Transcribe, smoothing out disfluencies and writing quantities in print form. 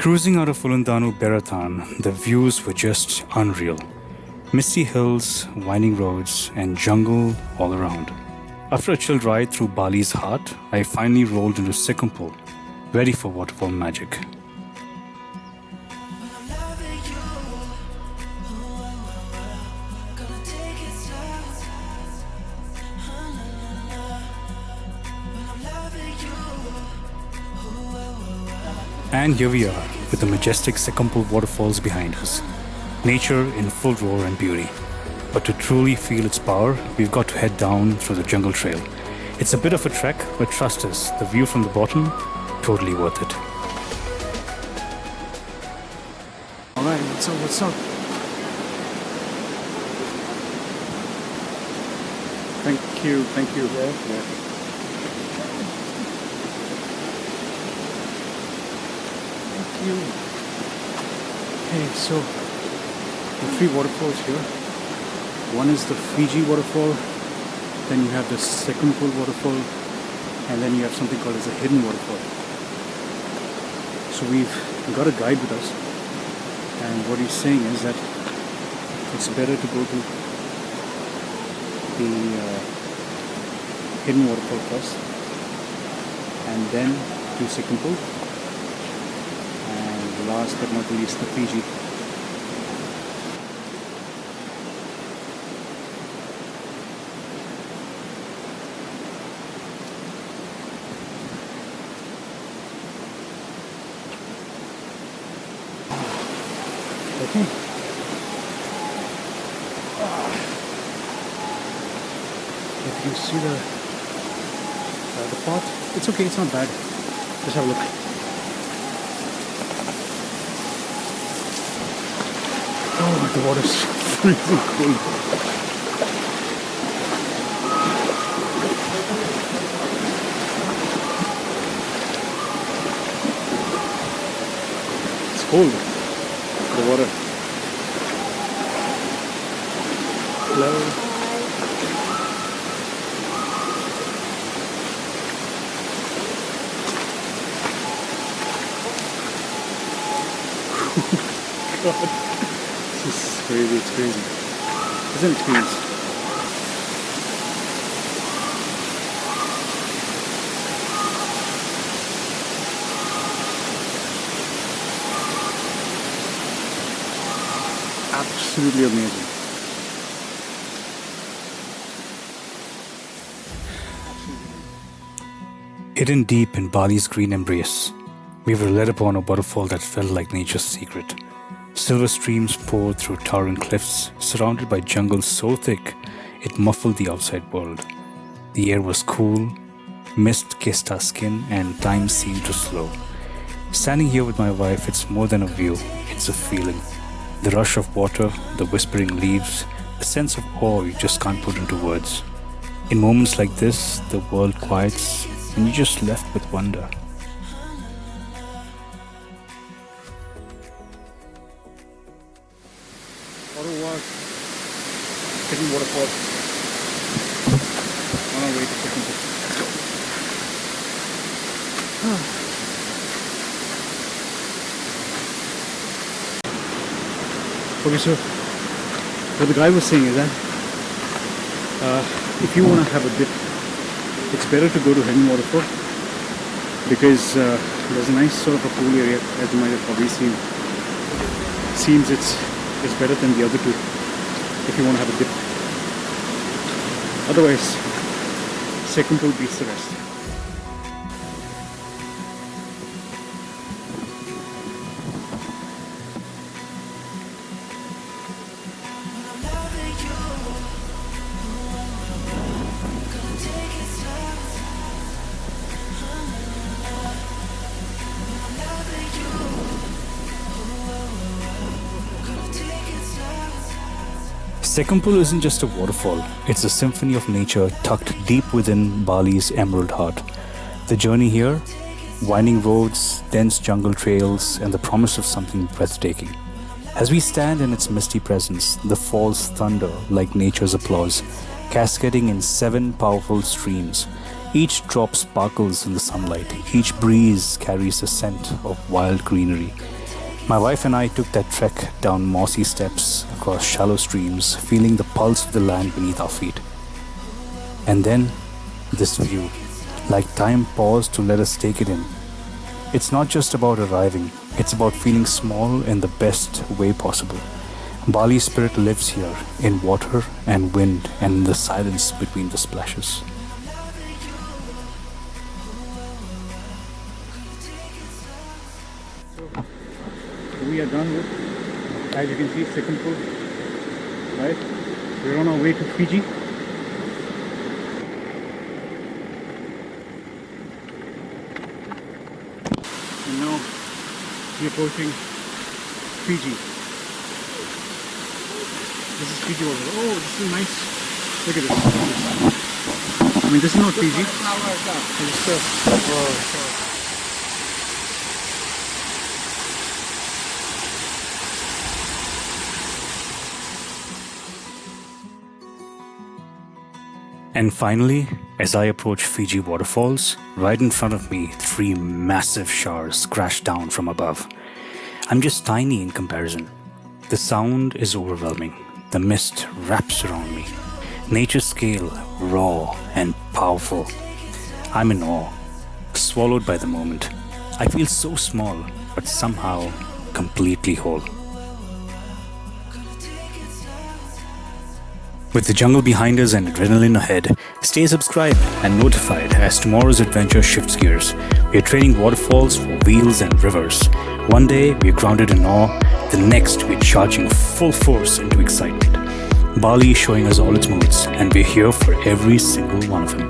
Cruising out of Ulundanu Beratan, the views were just unreal. Misty hills, winding roads, and jungle all around. After a chill ride through Bali's heart, I finally rolled into Sekumpul, ready for waterfall magic. And here we are, with the majestic Sekumpul waterfalls behind us. Nature in full roar and beauty. But to truly feel its power, we've got to head down through the jungle trail. It's a bit of a trek, but trust us, the view from the bottom, totally worth it. Alright, what's up? Thank you. Yeah. Thank you. Okay, so the three waterfalls here. One is the Fiji waterfall, then you have the Sekumpul waterfall, and then you have something called as a hidden waterfall. So we've got a guide with us, and what he's saying is that it's better to go to the hidden waterfall first, and then to Sekumpul, and last but not least the Fiji. Okay. If you see the pot, it's okay, it's not bad. Just have a look. Oh, the water's freezing cold. It's cold. The water. Hello. God, this is crazy. It's crazy. It's an experience. Absolutely amazing. Hidden deep in Bali's green embrace, we were led upon a waterfall that felt like nature's secret. Silver streams poured through towering cliffs, surrounded by jungle so thick it muffled the outside world. The air was cool, mist kissed our skin, and time seemed to slow. Standing here with my wife, it's more than a view, it's a feeling. The rush of water, the whispering leaves, a sense of awe you just can't put into words. In moments like this, the world quiets and you're just left with wonder. Hidden waterfall. On our way to Sekumpul. Let's go. Okay, so what the guy was saying is that if you want to have a dip, it's better to go to Hidden Waterfall because there's a nice sort of a pool area, as you might have probably seen. Seems it's better than the other two if you want to have a dip. Otherwise, Sekumpul beats the rest. Sekumpul isn't just a waterfall, it's a symphony of nature tucked deep within Bali's emerald heart. The journey here, winding roads, dense jungle trails, and the promise of something breathtaking. As we stand in its misty presence, the falls thunder like nature's applause, cascading in 7 powerful streams. Each drop sparkles in the sunlight, each breeze carries the scent of wild greenery, My wife and I took that trek down mossy steps, across shallow streams, feeling the pulse of the land beneath our feet. And then, this view, like time paused to let us take it in. It's not just about arriving, it's about feeling small in the best way possible. Bali spirit lives here, in water and wind and in the silence between the splashes. We are done with, as you can see, Sekumpul, right? We're on our way to Fiji. And now we're approaching Fiji. This is Fiji water. Oh, this is nice. Look at this. I mean, this is not Fiji. It's just, And finally, as I approach Fiji waterfalls, right in front of me, 3 massive showers crash down from above. I'm just tiny in comparison. The sound is overwhelming. The mist wraps around me. Nature's scale, raw and powerful. I'm in awe, swallowed by the moment. I feel so small, but somehow completely whole. With the jungle behind us and adrenaline ahead, stay subscribed and notified as tomorrow's adventure shifts gears. We are trading waterfalls for wheels and rivers. One day we are grounded in awe, the next we're charging full force into excitement. Bali is showing us all its moods, and we're here for every single one of them.